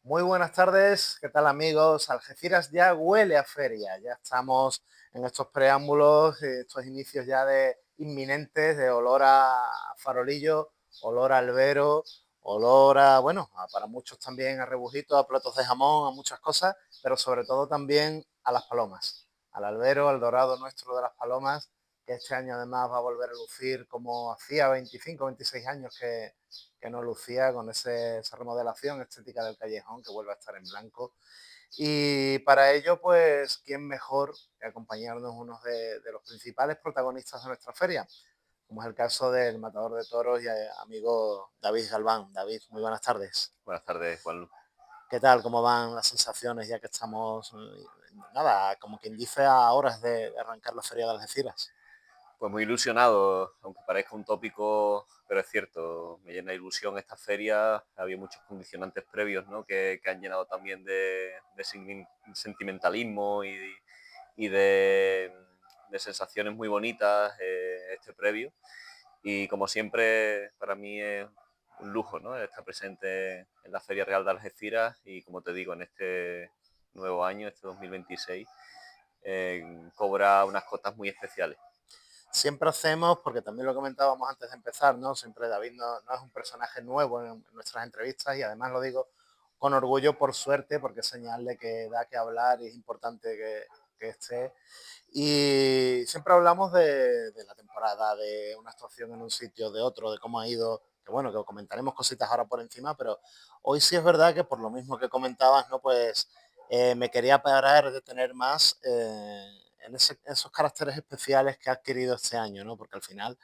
Muy buenas tardes, ¿qué tal amigos? Algeciras ya huele a feria, ya estamos en estos preámbulos, estos inicios ya de inminentes, de olor a farolillo, olor a albero, olor a, bueno, para muchos también a rebujito, a platos de jamón, a muchas cosas, pero sobre todo también a las palomas, al albero, al dorado nuestro de las palomas, que este año además va a volver a lucir como hacía 25, 26 años que no lucía con esa remodelación estética del callejón que vuelve a estar en blanco. Y para ello, pues, ¿quién mejor que acompañarnos unos de los principales protagonistas de nuestra feria? Como es el caso del matador de toros y amigo David Galván. David, muy buenas tardes. Buenas tardes, Juan. ¿Qué tal? ¿Cómo van las sensaciones ya que estamos, nada, como quien dice, a horas de arrancar la feria de Algeciras? Pues muy ilusionado, aunque parezca un tópico, pero es cierto, me llena de ilusión esta feria. Había muchos condicionantes previos, ¿no? que han llenado también de sentimentalismo y de sensaciones muy bonitas este previo. Y como siempre, para mí es un lujo, ¿no? Estar presente en la Feria Real de Algeciras y, como te digo, en este nuevo año, este 2026, cobra unas cotas muy especiales. Siempre hacemos, porque también lo comentábamos antes de empezar, ¿no? Siempre David no es un personaje nuevo en nuestras entrevistas y además lo digo con orgullo, por suerte, porque es señal de que da que hablar y es importante que esté. Y siempre hablamos de la temporada, de una actuación en un sitio, de otro, de cómo ha ido, que bueno, que comentaremos cositas ahora por encima, pero hoy sí es verdad que por lo mismo que comentabas, ¿no? Pues me quería parar de tener más en esos caracteres especiales que ha adquirido este año, ¿no? Porque al final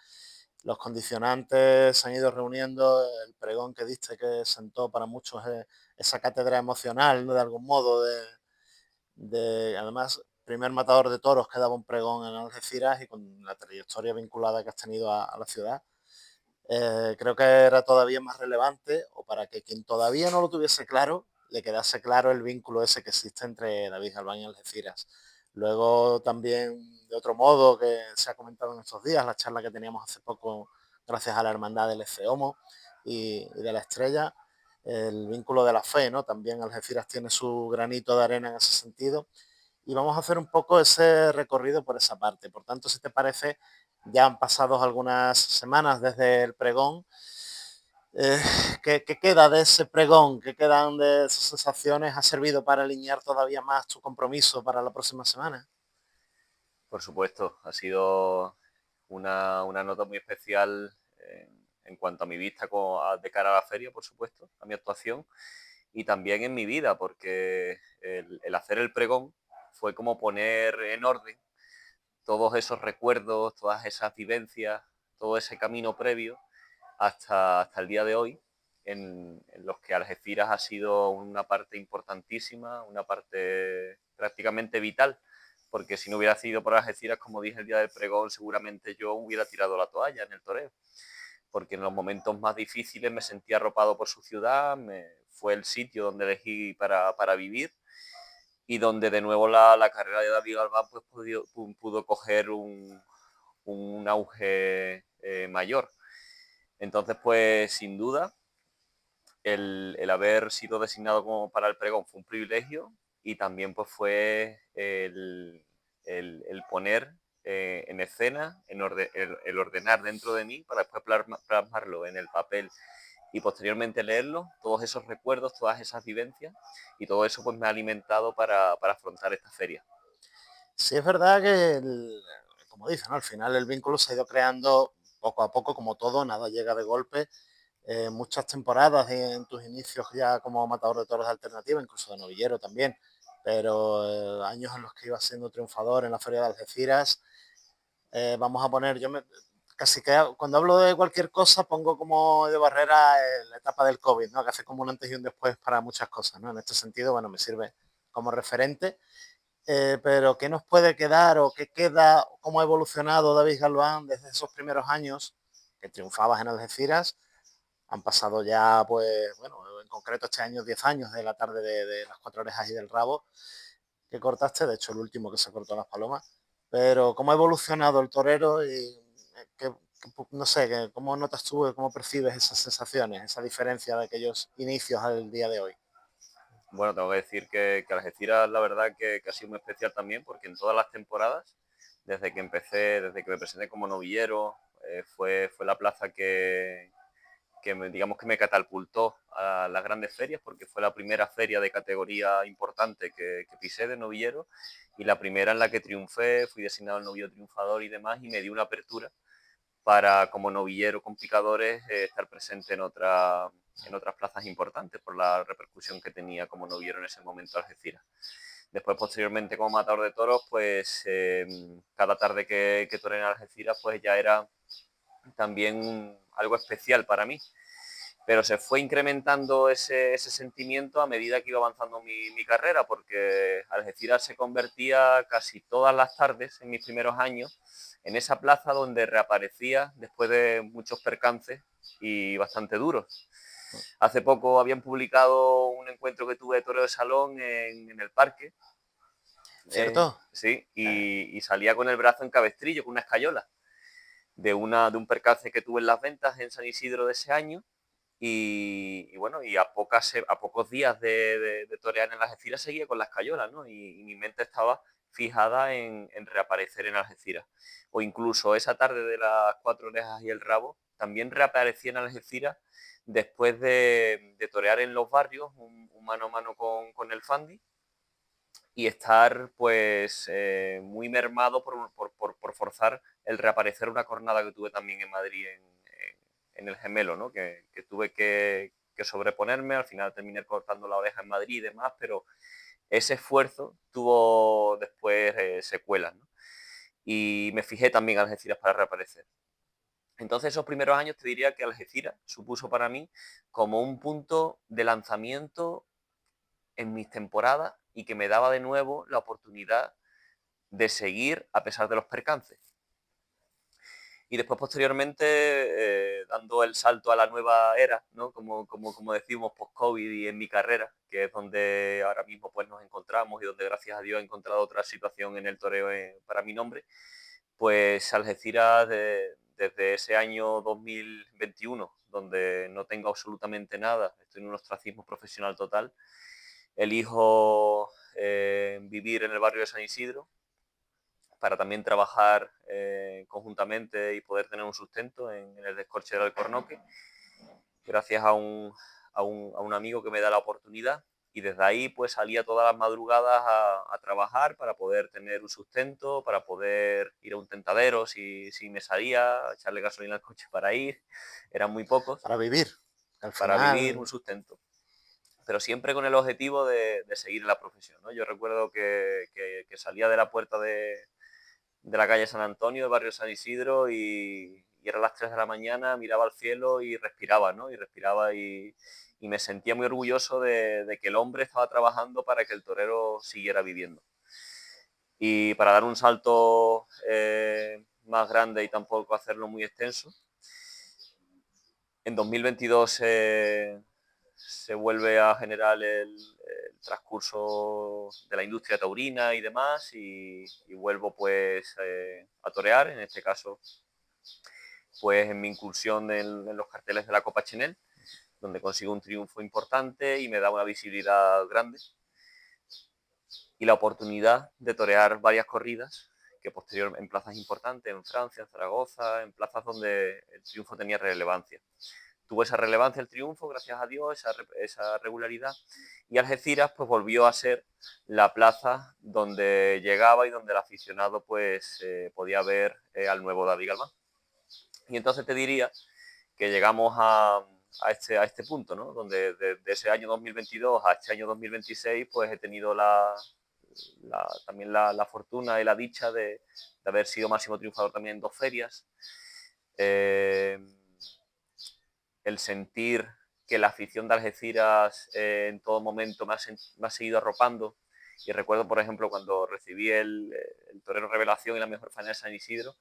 los condicionantes se han ido reuniendo, el pregón que diste que sentó para muchos esa cátedra emocional, ¿no? De algún modo, además, primer matador de toros que daba un pregón en Algeciras y con la trayectoria vinculada que has tenido a la ciudad, creo que era todavía más relevante o para que quien todavía no lo tuviese claro, le quedase claro el vínculo ese que existe entre David Galván y Algeciras. Luego también, de otro modo, que se ha comentado en estos días, la charla que teníamos hace poco gracias a la hermandad del ECEOMO y de la Estrella, el vínculo de la fe, ¿no? También Algeciras tiene su granito de arena en ese sentido y vamos a hacer un poco ese recorrido por esa parte. Por tanto, si te parece, ya han pasado algunas semanas desde el pregón. Eh, ¿qué queda de ese pregón? ¿Qué quedan de esas sensaciones? ¿Ha servido para alinear todavía más tu compromiso para la próxima semana? Por supuesto, ha sido una nota muy especial en cuanto a mi vista de cara a la feria, por supuesto, a mi actuación, y también en mi vida, porque el hacer el pregón fue como poner en orden todos esos recuerdos, todas esas vivencias, todo ese camino previo hasta el día de hoy, en los que Algeciras ha sido una parte importantísima, una parte prácticamente vital, porque si no hubiera sido por Algeciras, como dije el día del pregón, seguramente yo hubiera tirado la toalla en el toreo, porque en los momentos más difíciles me sentía arropado por su ciudad, fue el sitio donde elegí para vivir y donde de nuevo la carrera de David Galván pues, pudo coger un auge mayor. Entonces, pues sin duda, el haber sido designado como para el pregón fue un privilegio y también pues fue el poner en escena, el ordenar dentro de mí para después plasmarlo en el papel y posteriormente leerlo, todos esos recuerdos, todas esas vivencias y todo eso pues me ha alimentado para afrontar esta feria. Sí, es verdad que, como dicen, ¿no? Al final el vínculo se ha ido creando poco a poco, como todo, nada llega de golpe. Muchas temporadas en tus inicios ya como matador de toros de alternativa, incluso de novillero también, pero años en los que ibas siendo triunfador en la Feria de Algeciras. Vamos a poner, casi que cuando hablo de cualquier cosa pongo como de barrera la etapa del COVID, ¿no? Que hace como un antes y un después para muchas cosas, ¿no? En este sentido, bueno, me sirve como referente. Pero ¿qué nos puede quedar o qué queda, cómo ha evolucionado David Galván desde esos primeros años que triunfabas en Algeciras? Han pasado ya, pues, bueno, en concreto este año 10 años de la tarde de las cuatro orejas y del rabo que cortaste, de hecho el último que se cortó las palomas, pero cómo ha evolucionado el torero y no sé, cómo notas tú, cómo percibes esas sensaciones, esa diferencia de aquellos inicios al día de hoy. Bueno, tengo que decir que Algeciras, la verdad que ha sido muy especial también, porque en todas las temporadas, desde que empecé, desde que me presenté como novillero, fue la plaza digamos que me catapultó a las grandes ferias, porque fue la primera feria de categoría importante que pisé de novillero, y la primera en la que triunfé, fui designado el novillo triunfador y demás, y me dio una apertura para, como novillero con picadores, estar presente en otras plazas importantes por la repercusión que tenía como novillero en ese momento Algeciras. Después, posteriormente, como matador de toros, pues cada tarde que toreé en Algeciras, pues ya era también algo especial para mí. Pero se fue incrementando ese sentimiento a medida que iba avanzando mi carrera, porque Algeciras se convertía casi todas las tardes, en mis primeros años, en esa plaza donde reaparecía después de muchos percances y bastante duros. Hace poco habían publicado un encuentro que tuve de toreo de salón en el parque, ¿Cierto? sí, y salía con el brazo en cabestrillo, con una escayola, de un percance que tuve en las ventas en San Isidro de ese año. Y bueno, y a pocos días de torear en Algeciras seguía con la escayola, ¿no? Y mi mente estaba fijada en reaparecer en Algeciras. O incluso esa tarde de las cuatro orejas y el rabo, también reaparecía en Algeciras después de torear en los barrios, un mano a mano con el Fandi, y estar pues muy mermado por forzar el reaparecer una jornada que tuve también en Madrid en el Gemelo, ¿no? Que tuve que sobreponerme, al final terminé cortando la oreja en Madrid y demás, pero ese esfuerzo tuvo después secuelas, ¿no? Y me fijé también en Algeciras para reaparecer. Entonces esos primeros años te diría que Algeciras supuso para mí como un punto de lanzamiento en mis temporadas y que me daba de nuevo la oportunidad de seguir a pesar de los percances. Y después, posteriormente, dando el salto a la nueva era, ¿no? Como decimos, post-COVID y en mi carrera, que es donde ahora mismo pues, nos encontramos y donde, gracias a Dios, he encontrado otra situación en el toreo para mi nombre, pues Algeciras, desde ese año 2021, donde no tengo absolutamente nada, estoy en un ostracismo profesional total, elijo vivir en el barrio de San Isidro para también trabajar conjuntamente y poder tener un sustento en el descorche del Alcornoque, gracias a un amigo que me da la oportunidad. Y desde ahí pues salía todas las madrugadas a trabajar para poder tener un sustento, para poder ir a un tentadero si me salía, echarle gasolina al coche para ir. Eran muy pocos, Para vivir. Al para vivir, un final, sustento, pero siempre con el objetivo de seguir la profesión, ¿no? Yo recuerdo que salía de la puerta de la calle San Antonio, del barrio San Isidro, y eran las 3 de la mañana, miraba al cielo y respiraba, ¿no? Y respiraba y me sentía muy orgulloso de que el hombre estaba trabajando para que el torero siguiera viviendo. Y para dar un salto más grande y tampoco hacerlo muy extenso, en 2022 se vuelve a generar el transcurso de la industria taurina y demás, y vuelvo pues a torear, en este caso pues en mi incursión en los carteles de la Copa Chenel, donde consigo un triunfo importante y me da una visibilidad grande y la oportunidad de torear varias corridas que posteriormente en plazas importantes, en Francia, en Zaragoza, en plazas donde el triunfo tenía relevancia. Tuvo esa relevancia el triunfo, gracias a Dios, esa regularidad, y Algeciras pues volvió a ser la plaza donde llegaba y donde el aficionado pues podía ver al nuevo David Galván. Y entonces te diría que llegamos a este punto, ¿no? Donde de ese año 2022 a este año 2026 pues he tenido también la fortuna y la dicha de haber sido máximo triunfador también en dos ferias. El sentir que la afición de Algeciras en todo momento me ha seguido arropando. Y recuerdo, por ejemplo, cuando recibí el torero revelación y la mejor faena de San Isidro,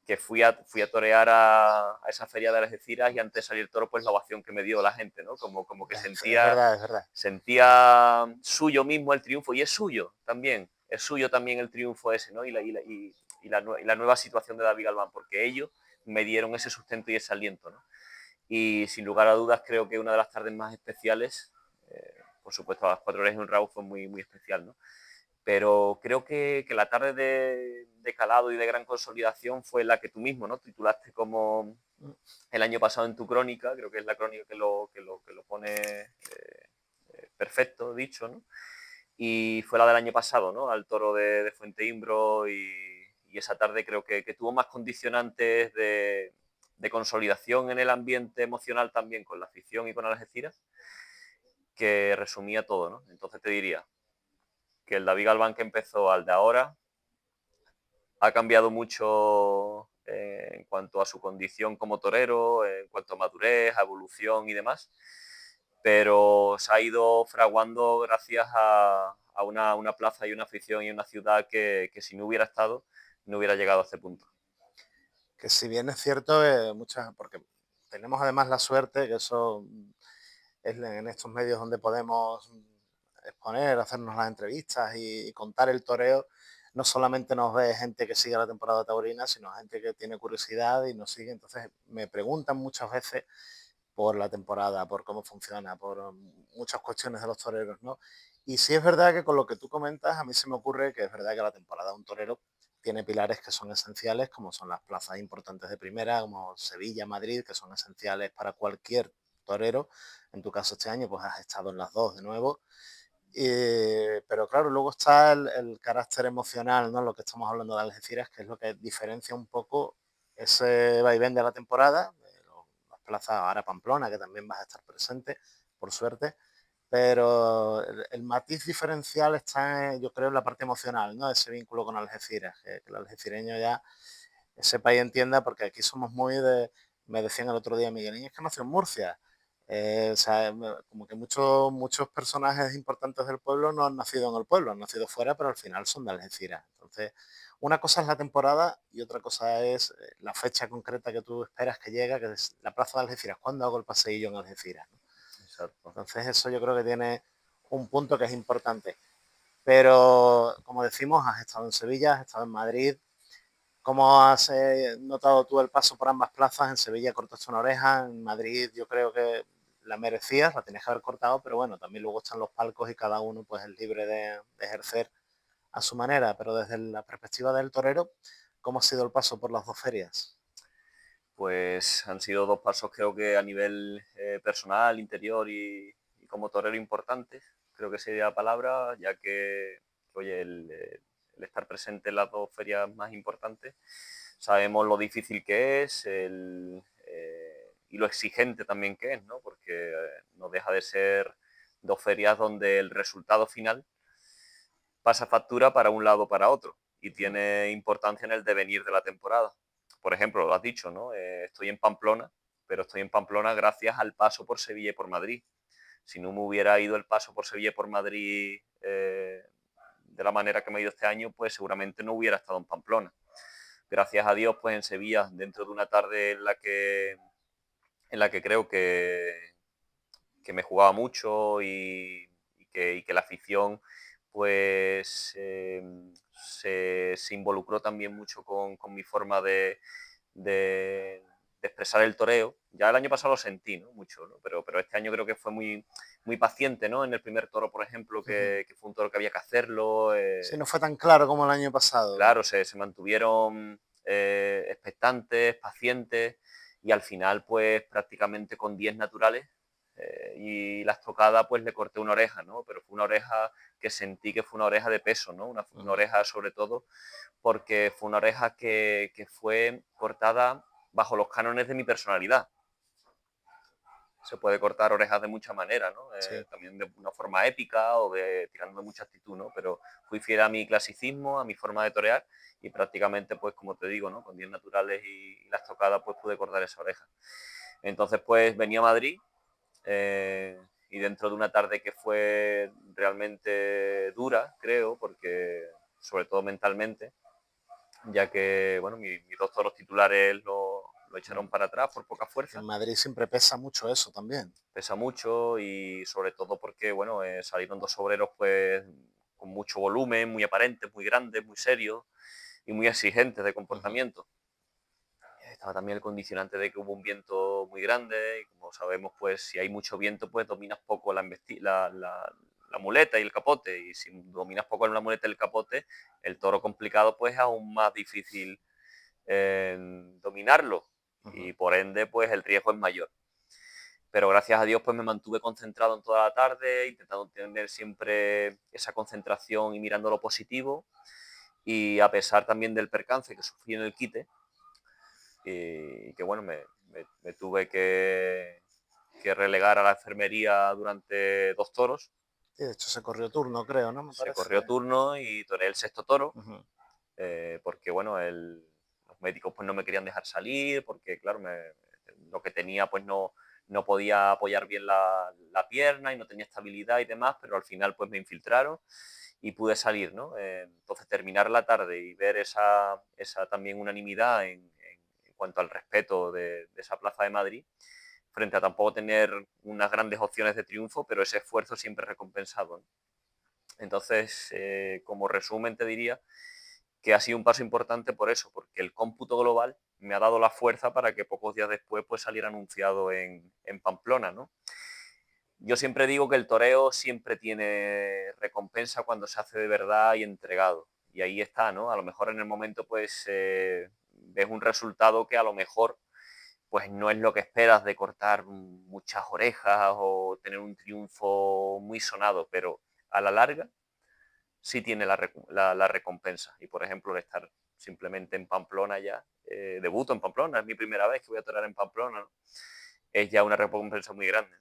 que fui a torear a esa feria de Algeciras, y antes de salir el toro, pues la ovación que me dio la gente, ¿no? Como que es verdad, es verdad. sentía suyo mismo el triunfo, y es suyo también el triunfo ese, ¿no? Y la nueva situación de David Galván, porque ellos me dieron ese sustento y ese aliento, ¿no? Y sin lugar a dudas creo que una de las tardes más especiales por supuesto, a las 4 horas y un rabo fue muy, muy especial, ¿no? Pero creo que la tarde de calado y de gran consolidación fue la que tú mismo, ¿no? Titulaste como el año pasado en tu crónica, creo que es la crónica que lo pone perfecto, dicho, ¿no? Y fue la del año pasado, ¿no? Al toro de Fuente Imbro y esa tarde creo que tuvo más condicionantes de consolidación en el ambiente emocional también con la afición y con Algeciras, que resumía todo, ¿no? Entonces te diría que el David Galván que empezó al de ahora ha cambiado mucho en cuanto a su condición como torero, en cuanto a madurez, a evolución y demás, pero se ha ido fraguando gracias a una plaza y una afición y una ciudad que si no hubiera estado, no hubiera llegado a este punto. Que si bien es cierto, muchas, porque tenemos además la suerte, que eso es en estos medios donde podemos exponer, hacernos las entrevistas y contar el toreo, no solamente nos ve gente que sigue la temporada taurina, sino gente que tiene curiosidad y nos sigue. Entonces me preguntan muchas veces por la temporada, por cómo funciona, por muchas cuestiones de los toreros, ¿no? Y sí es verdad que con lo que tú comentas, a mí se me ocurre que es verdad que la temporada de un torero tiene pilares que son esenciales, como son las plazas importantes de primera, como Sevilla, Madrid, que son esenciales para cualquier torero. En tu caso este año, pues has estado en las dos de nuevo. Pero claro, luego está el carácter emocional, ¿no? Lo que estamos hablando de Algeciras, que es lo que diferencia un poco ese vaivén de la temporada, de las plazas ahora Pamplona, que también vas a estar presente, por suerte, pero el matiz diferencial está, yo creo, en la parte emocional, ¿no? Ese vínculo con Algeciras, que el algecireño ya sepa y entienda, porque aquí somos muy de, me decían el otro día Miguel, es que nació en Murcia. O sea, como que muchos personajes importantes del pueblo no han nacido en el pueblo, han nacido fuera, pero al final son de Algeciras. Entonces, una cosa es la temporada y otra cosa es la fecha concreta que tú esperas que llegue, que es la plaza de Algeciras. ¿Cuándo hago el paseillo en Algeciras? ¿No? Exacto. Entonces, eso yo creo que tiene un punto que es importante. Pero, como decimos, has estado en Sevilla, has estado en Madrid. ¿Cómo has notado tú el paso por ambas plazas? En Sevilla cortaste una oreja, en Madrid yo creo que la merecías, la tenías que haber cortado, pero bueno, también luego están los palcos y cada uno pues es libre de ejercer a su manera, pero desde la perspectiva del torero, ¿cómo ha sido el paso por las dos ferias? Pues han sido dos pasos creo que a nivel personal, interior y como torero importantes, creo que sería la palabra, ya que, oye, el estar presente en las dos ferias más importantes, sabemos lo difícil que es y lo exigente también que es, ¿no? Porque no deja de ser dos ferias donde el resultado final pasa factura para un lado o para otro y tiene importancia en el devenir de la temporada. Por ejemplo, lo has dicho, ¿no? Estoy en Pamplona, pero estoy en Pamplona gracias al paso por Sevilla y por Madrid. Si no me hubiera ido el paso por Sevilla y por Madrid de la manera que me ha ido este año, pues seguramente no hubiera estado en Pamplona. Gracias a Dios, pues en Sevilla, dentro de una tarde en la que creo que me jugaba mucho y que la afición pues se involucró también mucho con mi forma de expresar el toreo. Ya el año pasado lo sentí, ¿no? Mucho, ¿no? Pero este año creo que fue muy, muy paciente, ¿no? En el primer toro, por ejemplo, que fue un toro que había que hacerlo. Sí, no fue tan claro como el año pasado. Claro, se mantuvieron expectantes, pacientes y al final pues prácticamente con 10 naturales y la estocada pues le corté una oreja, ¿no? Pero fue una oreja que sentí que fue una oreja de peso, ¿no? Una oreja sobre todo porque fue una oreja que fue cortada bajo los cánones de mi personalidad. Se puede cortar orejas de muchas maneras, ¿no? Sí. También de una forma épica o tirando de mucha actitud, ¿no? Pero fui fiel a mi clasicismo, a mi forma de torear y prácticamente, pues como te digo, ¿no? Con 10 naturales y la estocada, pues pude cortar esa oreja. Entonces, pues venía a Madrid y dentro de una tarde que fue realmente dura, creo, porque sobre todo mentalmente, ya que, bueno, mis dos toros titulares lo echaron para atrás por poca En fuerza. Madrid siempre pesa mucho eso también. Pesa mucho y sobre todo porque, bueno, salieron dos obreros pues con mucho volumen, muy aparentes, muy grandes, muy serios y muy exigentes de Uh -huh. comportamiento. Estaba también el condicionante de que hubo un viento muy grande y como sabemos, pues si hay mucho viento, pues dominas poco la muleta y el capote. Y si dominas poco la muleta y el capote, el toro complicado, pues es aún más difícil dominarlo Ujú. y por ende, pues el riesgo es mayor. Pero gracias a Dios, pues me mantuve concentrado en toda la tarde, intentando tener siempre esa concentración y mirando lo positivo. Y a pesar también del percance que sufrí en el quite, y que bueno, me tuve que relegar a la enfermería durante 2 toros. Sí, de hecho se corrió turno, creo, ¿no? Me Se parece. corrió turno y toré el sexto toro, Ujú. porque bueno, los médicos pues no me querían dejar salir, porque claro, lo que tenía pues no podía apoyar bien la pierna y no tenía estabilidad y demás, pero al final pues me infiltraron y pude salir, ¿no? Entonces terminar la tarde y ver esa también unanimidad en cuanto al respeto de esa Plaza de Madrid, frente a tampoco tener unas grandes opciones de triunfo, pero ese esfuerzo siempre recompensado, ¿no? Entonces, como resumen, te diría que ha sido un paso importante por eso, porque el cómputo global me ha dado la fuerza para que pocos días después pues, saliera anunciado en Pamplona, ¿no? Yo siempre digo que el toreo siempre tiene recompensa cuando se hace de verdad y entregado. Y ahí está, ¿no? A lo mejor en el momento pues ves un resultado que a lo mejor pues no es lo que esperas de cortar muchas orejas o tener un triunfo muy sonado, pero a la larga sí tiene la recompensa. Y por ejemplo, el estar simplemente en Pamplona ya, debuto en Pamplona, es mi primera vez que voy a torear en Pamplona, ¿no? Es ya una recompensa muy grande.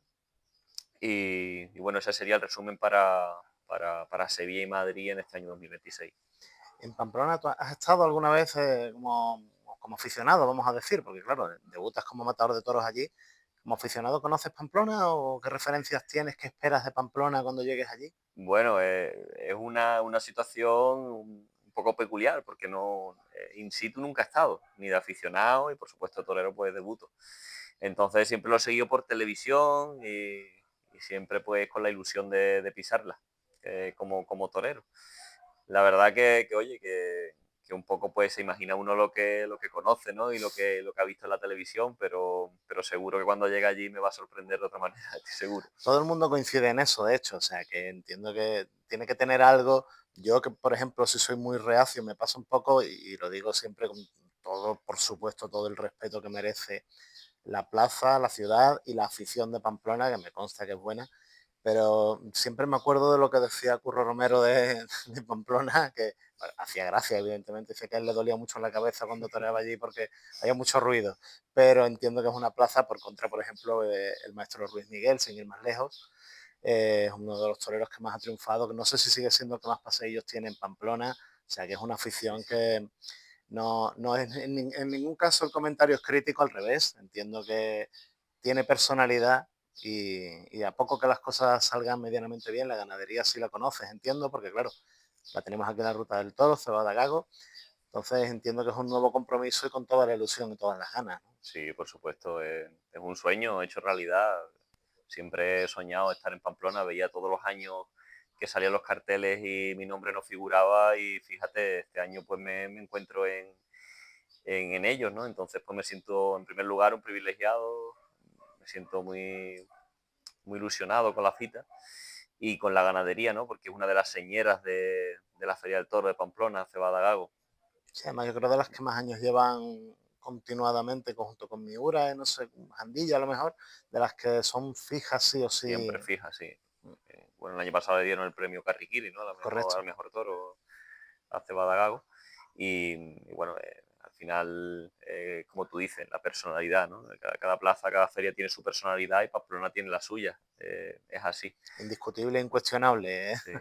Y bueno, ese sería el resumen para Sevilla y Madrid en este año 2026. En Pamplona, ¿tú has estado alguna vez como aficionado, vamos a decir? Porque claro, debutas como matador de toros allí. ¿Como aficionado conoces Pamplona o qué referencias tienes, qué esperas de Pamplona cuando llegues allí? Bueno, es una situación un poco peculiar porque no, in situ nunca he estado, ni de aficionado y por supuesto torero pues debuto. Entonces siempre lo he seguido por televisión y siempre pues con la ilusión de pisarla como torero. La verdad oye, que un poco pues se imagina uno lo que conoce, ¿no? Y lo que ha visto en la televisión, pero seguro que cuando llegue allí me va a sorprender de otra manera, estoy seguro. Todo el mundo coincide en eso, de hecho, o sea, que entiendo que tiene que tener algo. Yo que, por ejemplo, si soy muy reacio, me pasa un poco, y lo digo siempre con todo, por supuesto, todo el respeto que merece la plaza, la ciudad y la afición de Pamplona, que me consta que es buena, pero siempre me acuerdo de lo que decía Curro Romero de Pamplona, que bueno, hacía gracia, evidentemente, dice que a él le dolía mucho la cabeza cuando toreaba allí porque había mucho ruido, pero entiendo que es una plaza, por contra, por ejemplo, el maestro Ruiz Miguel, sin ir más lejos, es uno de los toreros que más ha triunfado, que no sé si sigue siendo el que más paseillos tiene en Pamplona, o sea que es una Sí, afición sí, sí. que no es en ningún caso el comentario es crítico, al revés, entiendo que tiene personalidad y a poco que las cosas salgan medianamente bien, la ganadería sí la conoces, entiendo, porque claro, la tenemos aquí en la Ruta del Toro, Cebada Gago, entonces entiendo que es un nuevo compromiso y con toda la ilusión y todas las ganas, ¿no? Sí, por supuesto, es un sueño hecho realidad. Siempre he soñado estar en Pamplona, veía todos los años que salían los carteles y mi nombre no figuraba y fíjate, este año pues me encuentro en ellos, ¿no? Entonces pues me siento en primer lugar un privilegiado, me siento muy ilusionado con la cita y con la ganadería, ¿no? Porque es una de las señeras de la Feria del Toro de Pamplona, Cebada Gago. Sí, además yo creo de las que más años llevan continuadamente, conjunto con Miura, no sé, Jandilla a lo mejor, de las que son fijas sí o Siempre sí. fija, sí. Bueno, el año pasado le dieron el premio Carriquiri, ¿no? Al Correcto. mejor toro a Cebada Gago. Y bueno, al final, como tú dices, la personalidad, ¿no? Cada plaza, cada feria tiene su personalidad y Pamplona tiene la suya. Es así, Indiscutible e incuestionable, ¿eh? sí,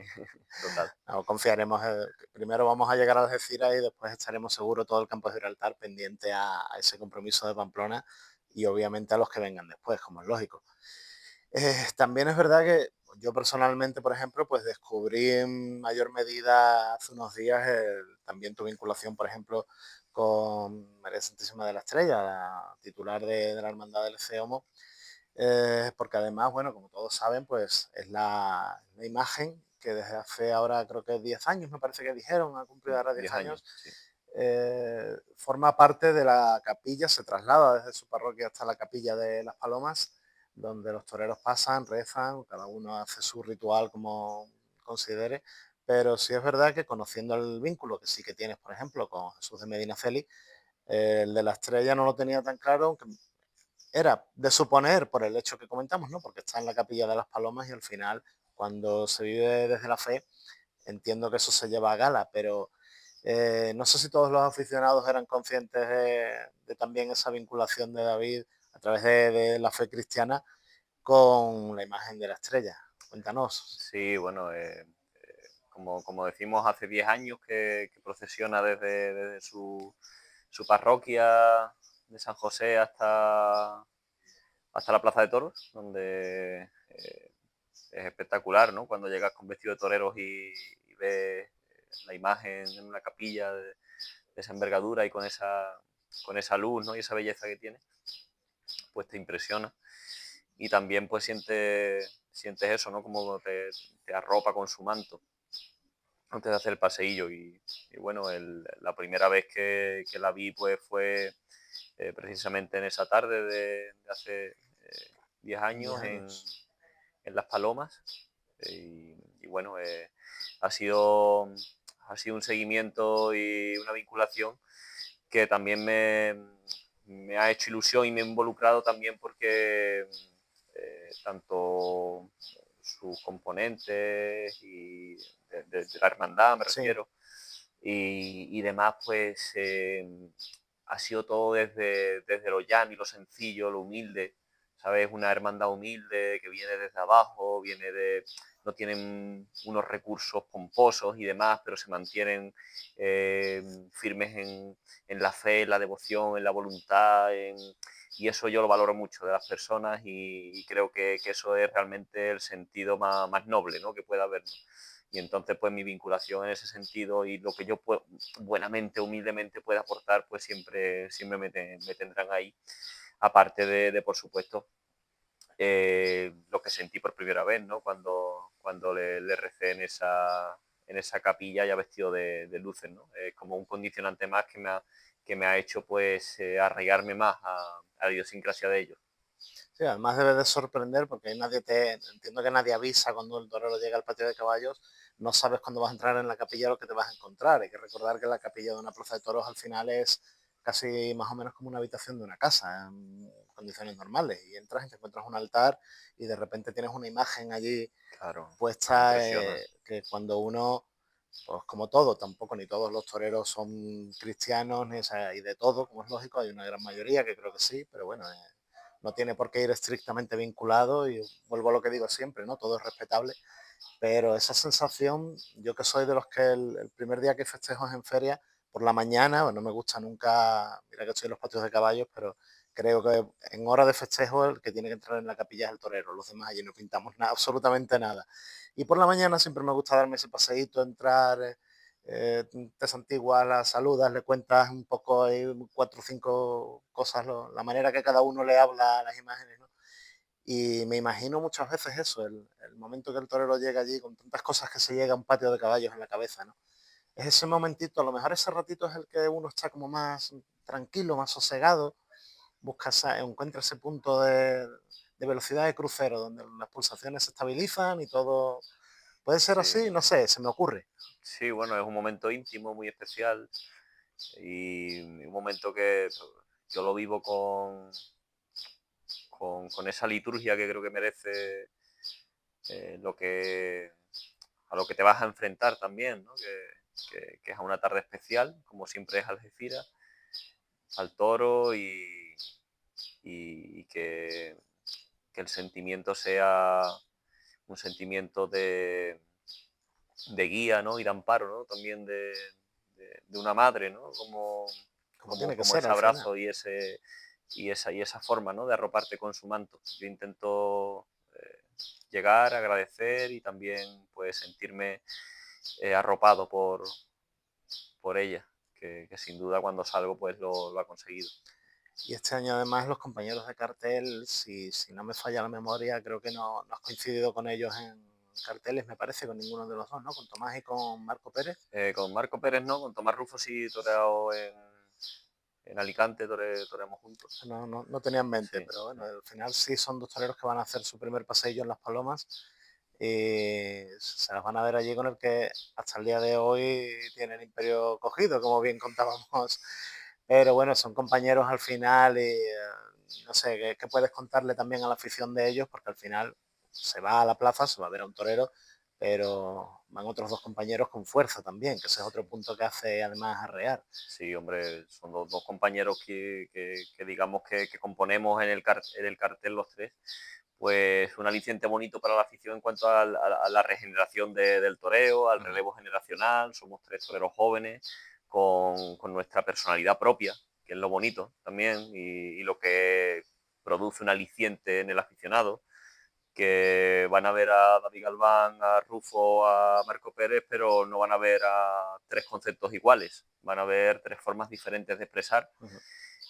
total. No, confiaremos, que primero vamos a llegar a Algeciras y después estaremos seguros todo el campo de Gibraltar pendiente a ese compromiso de Pamplona y obviamente a los que vengan después, como es lógico. También es verdad que yo personalmente, por ejemplo, pues descubrí en mayor medida hace unos días también tu vinculación, por ejemplo, con María Santísima de la Estrella, la titular de la Hermandad del Ceomo, porque además, bueno, como todos saben, pues es la imagen que desde hace ahora creo que 10 años, me parece que dijeron, ha cumplido ahora 10 10 años, años, sí. forma parte de la capilla, se traslada desde su parroquia hasta la capilla de Las Palomas, donde los toreros pasan, rezan, cada uno hace su ritual como considere, pero sí es verdad que conociendo el vínculo que sí que tienes, por ejemplo, con Jesús de Medina Celi, el de la Estrella no lo tenía tan claro, aunque era de suponer por el hecho que comentamos, ¿no? Porque está en la capilla de Las Palomas y al final, cuando se vive desde la fe, entiendo que eso se lleva a gala, pero no sé si todos los aficionados eran conscientes de también esa vinculación de David a través de la fe cristiana con la imagen de la estrella. Cuéntanos. Sí, bueno, como decimos, hace 10 años que procesiona desde su parroquia de San José hasta la Plaza de Toros, donde es espectacular, ¿no? Cuando llegas con vestido de toreros y ves la imagen en una capilla de esa envergadura y con esa luz, ¿no? Y esa belleza que tiene, pues te impresiona. Y también pues sientes eso, ¿no? Como te arropa con su manto antes de hacer el paseillo. Y bueno, la primera vez que la vi pues fue precisamente en esa tarde de hace 10 10 años años. en Las Palomas. Y bueno, ha sido, ha sido un seguimiento y una vinculación que también me ha hecho ilusión y me ha involucrado también porque tanto sus componentes y de la hermandad, me Sí, refiero, y demás, pues ha sido todo desde lo llano y lo sencillo, lo humilde, ¿sabes? Una hermandad humilde que viene desde abajo, no tienen unos recursos pomposos y demás, pero se mantienen firmes en la fe, en la devoción, en la voluntad, y eso yo lo valoro mucho de las personas y creo que eso es realmente el sentido más noble, ¿no? Que pueda haber, ¿no? Y entonces, pues mi vinculación en ese sentido y lo que yo buenamente, humildemente pueda aportar, pues siempre me tendrán ahí. Aparte por supuesto, lo que sentí por primera vez, ¿no? Cuando le recé en esa capilla ya vestido de luces, ¿no? Es como un condicionante más que me ha hecho, pues, arraigarme más a la idiosincrasia de ellos. sí, además debe de sorprender porque entiendo que nadie avisa cuando el torero llega al patio de caballos, no sabes cuándo vas a entrar en la capilla lo que te vas a encontrar. Hay que recordar que la capilla de una plaza de toros al final es casi más o menos como una habitación de una casa, en condiciones normales. Y entras y te encuentras un altar y de repente tienes una imagen allí Claro, puesta, impresiona. que cuando uno, pues como todo, tampoco ni todos los toreros son cristianos, ni, o sea, y de todo, como es lógico, hay una gran mayoría que creo que sí, pero bueno, no tiene por qué ir estrictamente vinculado y vuelvo a lo que digo siempre, ¿no? Todo es respetable, pero esa sensación, yo que soy de los que el primer día que festejo es en feria, por la mañana, bueno, no me gusta nunca, mira que estoy en los patios de caballos, pero creo que en hora de festejo el que tiene que entrar en la capilla es el torero, los demás allí no pintamos nada, absolutamente nada. Y por la mañana siempre me gusta darme ese paseíto, entrar, te santiguas, las saludas, le cuentas un poco ahí, cuatro o cinco cosas, la manera que cada uno le habla a las imágenes, ¿no? Y me imagino muchas veces eso, el momento que el torero llega allí con tantas cosas que se llega a un patio de caballos en la cabeza, ¿no? Es ese momentito, a lo mejor ese ratito es el que uno está como más tranquilo, más sosegado, encuentra ese punto de velocidad de crucero donde las pulsaciones se estabilizan y todo. Puede ser así, Sí, no sé, se me ocurre. sí, bueno, es un momento íntimo, muy especial y un momento que yo lo vivo con esa liturgia que creo que merece lo a lo que te vas a enfrentar también, ¿no? Que es a una tarde especial, como siempre es Algeciras, al toro y que el sentimiento sea un sentimiento de guía, ¿no? Y de amparo, ¿no? También de una madre, ¿no? Como tiene que Como ser ese al final. abrazo y esa forma, ¿no? De arroparte con su manto. Yo intento llegar, agradecer y también pues sentirme arropado por ella, que sin duda cuando salgo pues lo ha conseguido. Y este año además los compañeros de cartel, si no me falla la memoria, creo que no has coincidido con ellos carteles, me parece, con ninguno de los dos, ¿no? Con Tomás y con Marco Pérez. Con Marco Pérez no, con Tomás Rufo sí toreado en Alicante, toreamos juntos. No tenía en mente, Sí, pero bueno, al final sí son dos toreros que van a hacer su primer paseillo en Las Palomas. Y se las van a ver allí con el que hasta el día de hoy tiene el imperio cogido, como bien contábamos. Pero bueno, son compañeros al final y no sé, ¿qué puedes contarle también a la afición de ellos? Porque al final se va a la plaza, se va a ver a un torero, pero van otros dos compañeros con fuerza también, que ese es otro punto que hace además arrear. sí, hombre, son dos compañeros que digamos que componemos en el cartel los tres, pues un aliciente bonito para la afición en cuanto a la regeneración del toreo, al relevo generacional. Somos tres toreros jóvenes con nuestra personalidad propia, que es lo bonito también y lo que produce un aliciente en el aficionado, que van a ver a David Galván, a Rufo, a Marco Pérez, pero no van a ver a tres conceptos iguales, van a ver tres formas diferentes de expresar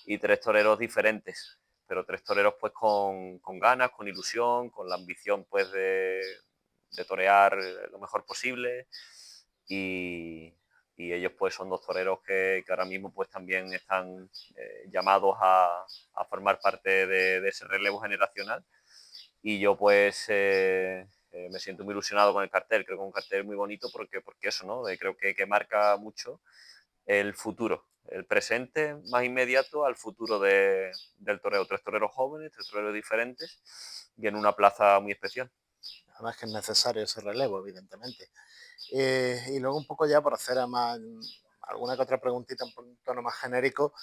y tres toreros diferentes, pero tres toreros pues con ganas, con ilusión, con la ambición pues de torear lo mejor posible y ellos pues son dos toreros que ahora mismo pues también están llamados a formar parte de ese relevo generacional y yo pues me siento muy ilusionado con el cartel, creo que es un cartel muy bonito porque eso, ¿no? Creo que marca mucho el futuro, el presente más inmediato al futuro del toreo. Tres toreros jóvenes, tres toreros diferentes y en una plaza muy especial. Además que es necesario ese relevo, evidentemente. Y luego un poco ya por hacer alguna que otra preguntita un tono más genérico,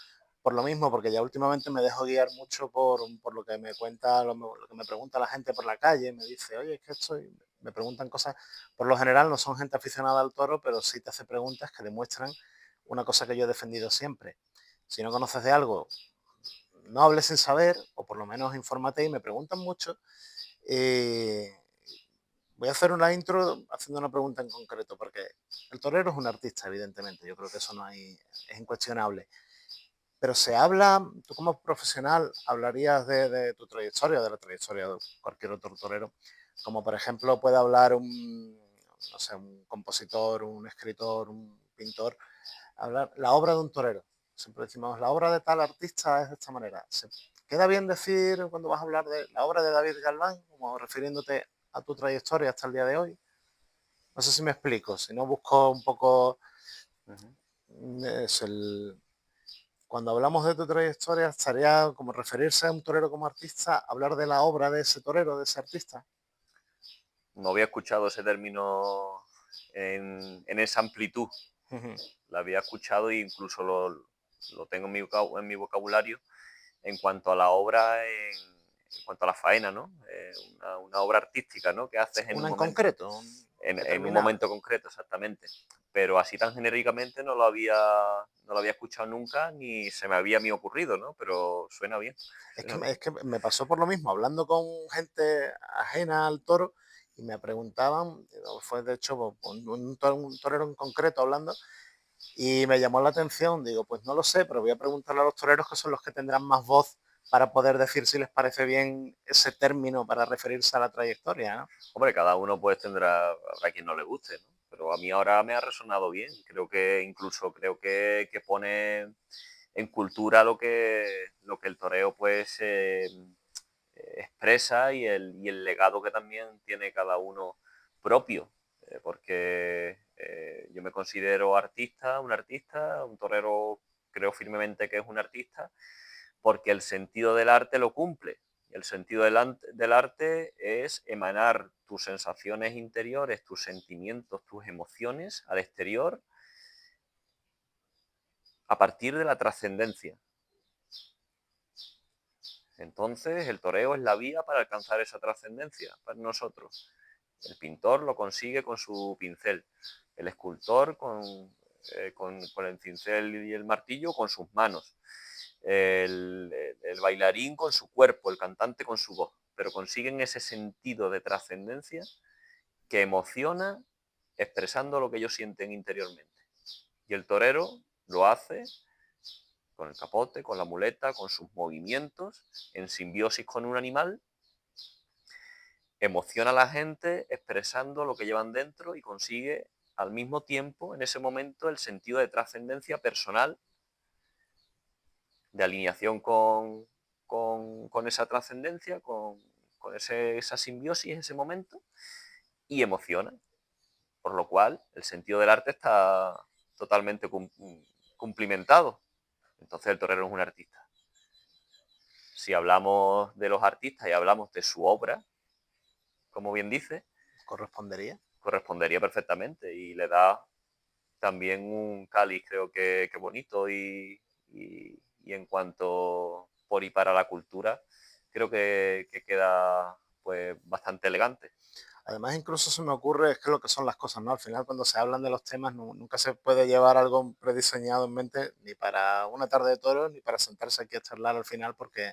por lo mismo, porque ya últimamente me dejo guiar mucho por lo que me cuenta, lo que me pregunta la gente por la calle, me dice, oye, es que estoy, me preguntan cosas, por lo general no son gente aficionada al toro, pero sí te hace preguntas que demuestran una cosa que yo he defendido siempre. Si no conoces de algo, no hables sin saber, o por lo menos infórmate y me preguntan mucho. eh, Voy a hacer una intro haciendo una pregunta en concreto, porque el torero es un artista, evidentemente, yo creo que eso no hay, es incuestionable. Pero se habla, tú como profesional hablarías de tu trayectoria, de la trayectoria de cualquier otro torero, como por ejemplo puede hablar no sé, un compositor, un escritor, un pintor, hablar la obra de un torero. Siempre decimos, la obra de tal artista es de esta manera. ¿Se queda bien decir cuando vas a hablar de la obra de David Galván, como refiriéndote a tu trayectoria hasta el día de hoy? No sé si me explico, si no busco un poco Uh -huh. es cuando hablamos de tu trayectoria, estaría como referirse a un torero como artista, hablar de la obra de ese torero, de ese artista. No había escuchado ese término en esa amplitud. Lo había escuchado e incluso lo tengo en mi vocabulario en cuanto a la obra, en cuanto a la faena, ¿no? Una obra artística, ¿no? Que haces en un Una en momento, concreto, en un determinada. momento concreto, exactamente. Pero así tan genéricamente no lo había escuchado nunca ni se me había a mí ocurrido, ¿no? Pero suena bien, suena bien. Es que me pasó por lo mismo, hablando con gente ajena al toro, y me preguntaban, fue de hecho un torero en concreto hablando, y me llamó la atención, digo, pues no lo sé, pero voy a preguntarle a los toreros que son los que tendrán más voz para poder decir si les parece bien ese término para referirse a la trayectoria, ¿no? Hombre, cada uno pues habrá quien no le guste, ¿no? Pero a mí ahora me ha resonado bien. Creo que pone en cultura lo que el toreo pues expresa y el legado que también tiene cada uno propio. Porque yo me considero artista, un torero creo firmemente que es un artista, porque el sentido del arte lo cumple. El sentido del arte es emanar tus sensaciones interiores, tus sentimientos, tus emociones al exterior a partir de la trascendencia. Entonces, el toreo es la vía para alcanzar esa trascendencia para nosotros. El pintor lo consigue con su pincel, el escultor con el cincel y el martillo con sus manos, el bailarín con su cuerpo, el cantante con su voz, pero consiguen ese sentido de trascendencia que emociona expresando lo que ellos sienten interiormente. Y el torero lo hace con el capote, con la muleta, con sus movimientos, en simbiosis con un animal emociona a la gente expresando lo que llevan dentro y consigue al mismo tiempo, en ese momento, el sentido de trascendencia personal, de alineación con esa trascendencia, esa simbiosis en ese momento, y emociona. Por lo cual, el sentido del arte está totalmente cumplimentado. Entonces el torero es un artista. Si hablamos de los artistas y hablamos de su obra, como bien dice, ¿Correspondería? correspondería perfectamente y le da también un cáliz, creo que bonito y en cuanto por y para la cultura, creo que queda pues bastante elegante. Además, incluso se me ocurre, es que lo que son las cosas, ¿no? Al final, cuando se hablan de los temas, nunca se puede llevar algo prediseñado en mente ni para una tarde de toros, ni para sentarse aquí a charlar al final, porque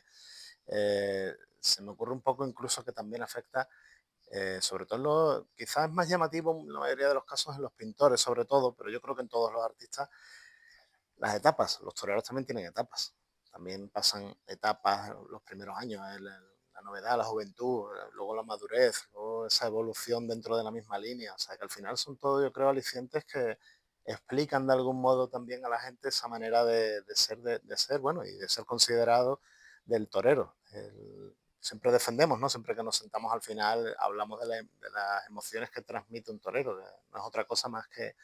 se me ocurre un poco incluso que también afecta, sobre todo, quizás es más llamativo en la mayoría de los casos en los pintores, sobre todo, pero yo creo que en todos los artistas, las etapas. Los toreros también tienen etapas. También pasan etapas los primeros años, la novedad, la juventud, luego la madurez, luego esa evolución dentro de la misma línea. O sea, que al final son todo, yo creo, alicientes que explican de algún modo también a la gente esa manera de ser, de ser, bueno, y de ser considerado del torero. Siempre defendemos, ¿no? Siempre que nos sentamos al final hablamos de las emociones que transmite un torero, que no es otra cosa más que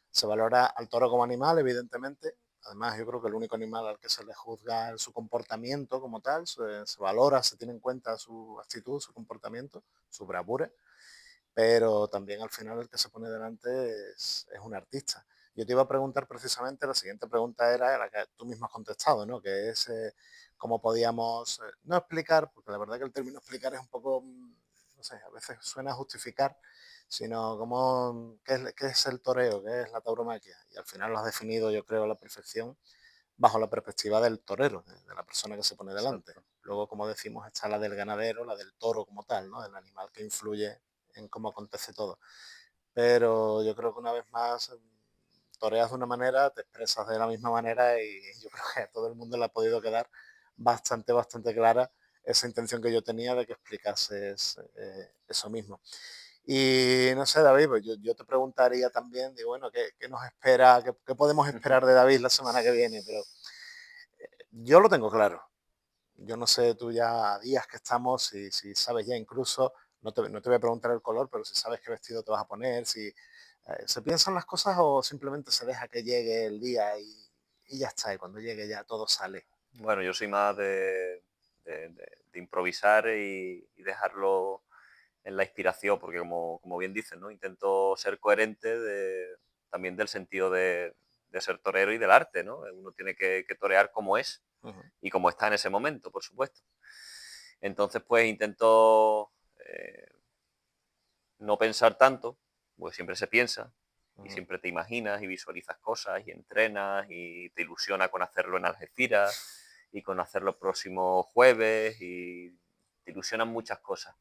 se valora al toro como animal, evidentemente. Además, yo creo que el único animal al que se le juzga su comportamiento como tal, se valora, se tiene en cuenta su actitud, su comportamiento, su bravura, pero también al final el que se pone delante es un artista. Yo te iba a preguntar precisamente, la siguiente pregunta era la que tú mismo has contestado, ¿no? Que es cómo podíamos, no explicar, porque la verdad que el término explicar es un poco, no sé, a veces suena a justificar, sino cómo, qué es el toreo, qué es la tauromaquia. Y al final lo has definido, yo creo, a la perfección bajo la perspectiva del torero, de la persona que se pone delante. Exacto. Luego, como decimos, está la del ganadero, la del toro como tal, ¿no? El animal que influye en cómo acontece todo. Pero yo creo que una vez más toreas de una manera, te expresas de la misma manera y yo creo que a todo el mundo le ha podido quedar bastante clara esa intención que yo tenía de que explicases eso mismo. Y no sé, David, pues yo te preguntaría también, digo, bueno, ¿qué nos espera? ¿Qué podemos esperar de David la semana que viene? Pero yo lo tengo claro. Yo no sé tú ya a días que estamos, si sabes ya incluso, no te voy a preguntar el color, pero si sabes qué vestido te vas a poner, si se piensan las cosas o simplemente se deja que llegue el día y ya está, y cuando llegue ya todo sale. Bueno, yo soy más de improvisar y dejarlo en la inspiración, porque como bien dices, ¿no? Intento ser coherente también del sentido de ser torero y del arte, ¿no? Uno tiene que torear como es Ujú, y como está en ese momento, por supuesto. Entonces, pues intento no pensar tanto, pues siempre se piensa y ujú. siempre te imaginas y visualizas cosas y entrenas y te ilusiona con hacerlo en Algeciras y con hacerlo el próximo jueves y te ilusionan muchas cosas.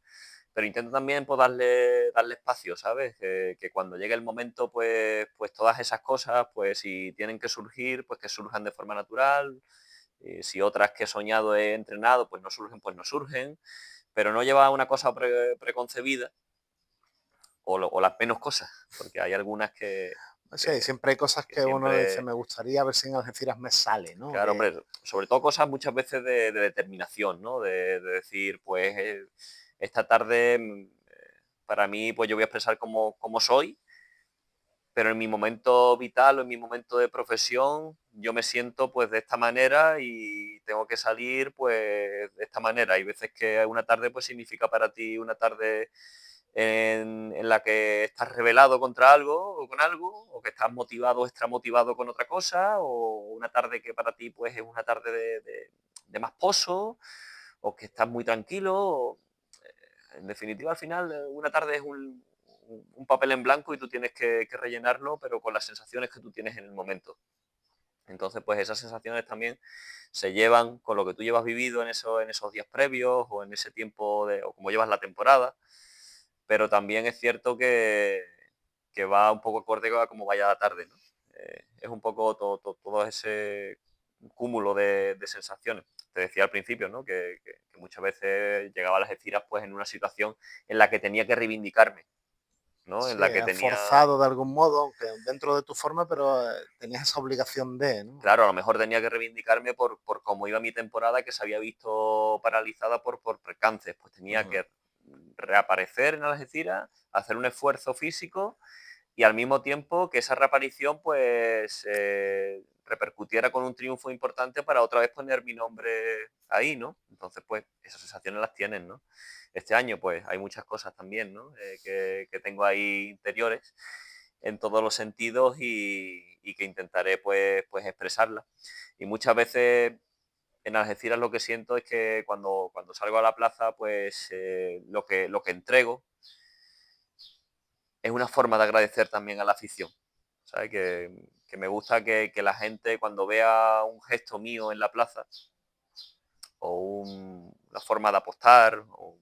Pero intento también pues, darle espacio, ¿sabes? Que cuando llegue el momento, pues todas esas cosas, pues si tienen que surgir, pues que surjan de forma natural. Si otras que he soñado, he entrenado, pues no surgen. Pero no lleva una cosa preconcebida o las menos cosas, porque hay algunas Sí, siempre hay cosas que que uno dice, siempre, me gustaría ver si en Algeciras me sale, ¿no? claro, hombre, sobre todo cosas muchas veces de determinación, ¿no? De decir, pues esta tarde para mí, pues yo voy a expresar como soy, pero en mi momento vital o en mi momento de profesión, yo me siento pues de esta manera y tengo que salir pues de esta manera. Hay veces que una tarde pues significa para ti una tarde en la que estás rebelado contra algo o con algo, o que estás motivado o extramotivado con otra cosa, o una tarde que para ti pues es una tarde de más pozo, o que estás muy tranquilo. En definitiva, al final, una tarde es un papel en blanco y tú tienes que rellenarlo, pero con las sensaciones que tú tienes en el momento. Entonces, pues esas sensaciones también se llevan con lo que tú llevas vivido en esos días previos o en ese tiempo o como llevas la temporada, pero también es cierto que va un poco acorde a cómo vaya la tarde, ¿no? Es un poco todo ese cúmulo de sensaciones. te decía al principio, ¿no? Que muchas veces llegaba a las Algeciras pues en una situación en la que tenía que reivindicarme, ¿no? En Sí, la que has tenía, forzado de algún modo, aunque dentro de tu forma, pero tenías esa obligación de, ¿no? claro, a lo mejor tenía que reivindicarme por cómo iba mi temporada, que se había visto paralizada por percances. Pues tenía Ujú. que reaparecer en Algeciras, hacer un esfuerzo físico y al mismo tiempo que esa reaparición pues repercutiera con un triunfo importante para otra vez poner mi nombre ahí, ¿no? Entonces pues esas sensaciones las tienen, ¿no? Este año pues hay muchas cosas también, ¿no? Que tengo ahí interiores en todos los sentidos y que intentaré pues expresarlas. Y muchas veces en Algeciras lo que siento es que cuando salgo a la plaza pues lo que entrego es una forma de agradecer también a la afición. ¿Sabes? Que me gusta que la gente cuando vea un gesto mío en la plaza o una forma de apostar o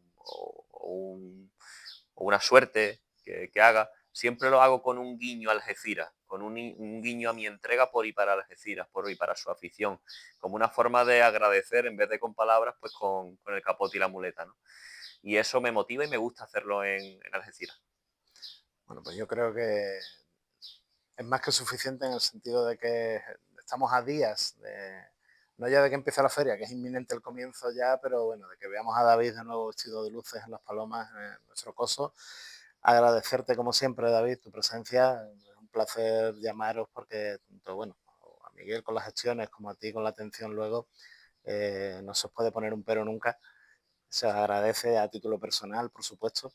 una suerte que haga, siempre lo hago con un guiño a Algeciras, con un guiño a mi entrega por y para Algeciras, por y para su afición, como una forma de agradecer en vez de con palabras, pues con el capote y la muleta, ¿no? Y eso me motiva y me gusta hacerlo en Algeciras. Bueno, pues yo creo que es más que suficiente en el sentido de que estamos a días de, no ya de que empiece la feria, que es inminente el comienzo ya, pero bueno, de que veamos a David de nuevo vestido de luces en Las Palomas, en nuestro coso. Agradecerte como siempre, David, tu presencia. Es un placer llamaros porque tanto, bueno, a Miguel con las gestiones como a ti con la atención luego, no se os puede poner un pero nunca. Se os agradece a título personal, por supuesto.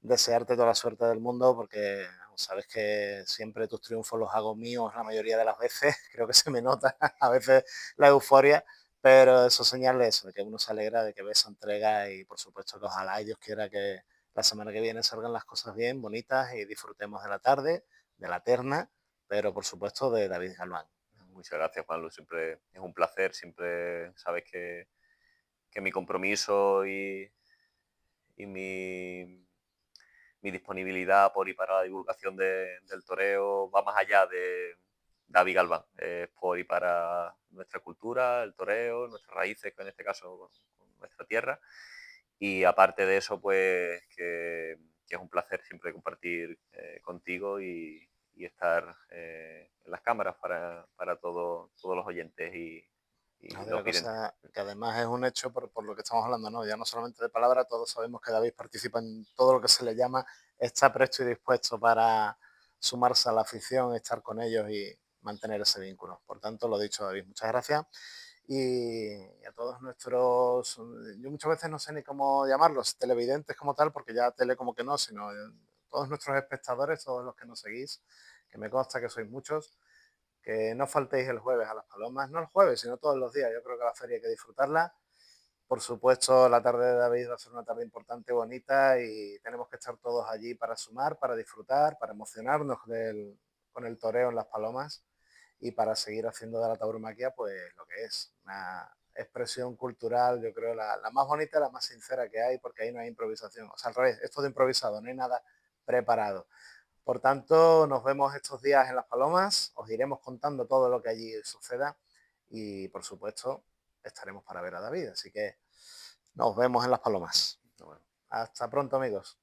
Desearte toda la suerte del mundo porque sabes que siempre tus triunfos los hago míos la mayoría de las veces. Creo que se me nota a veces la euforia, pero eso señala eso, de que uno se alegra de que ve esa entrega y por supuesto que ojalá y Dios quiera que la semana que viene salgan las cosas bien, bonitas y disfrutemos de la tarde, de la terna, pero por supuesto de David Galván. Muchas gracias, Juanlu. Siempre es un placer. Siempre sabes que mi compromiso y mi disponibilidad por y para la divulgación del toreo va más allá de David Galván. Es por y para nuestra cultura, el toreo, nuestras raíces, que en este caso con nuestra tierra. Y aparte de eso, pues que es un placer siempre compartir contigo y estar en las cámaras para todos los oyentes y De la los videntes. cosa que además es un hecho por lo que estamos hablando, ¿no? Ya no solamente de palabra, todos sabemos que David participa en todo lo que se le llama, está presto y dispuesto para sumarse a la afición, estar con ellos y mantener ese vínculo. Por tanto, lo dicho, David, muchas gracias. Y a todos nuestros, yo muchas veces no sé ni cómo llamarlos, televidentes como tal, porque ya tele como que no, sino todos nuestros espectadores, todos los que nos seguís, que me consta que sois muchos, que no faltéis el jueves a Las Palomas, no el jueves, sino todos los días. Yo creo que la feria hay que disfrutarla. Por supuesto, la tarde de David va a ser una tarde importante, bonita, y tenemos que estar todos allí para sumar, para disfrutar, para emocionarnos con el toreo en Las Palomas y para seguir haciendo de la tauromaquia pues lo que es, una expresión cultural, yo creo, la más bonita, la más sincera que hay, porque ahí no hay improvisación. O sea, al revés, esto de improvisado, no hay nada preparado. Por tanto, nos vemos estos días en Las Palomas, os iremos contando todo lo que allí suceda y, por supuesto, estaremos para ver a David. Así que nos vemos en Las Palomas. Bueno, Hasta pronto, amigos.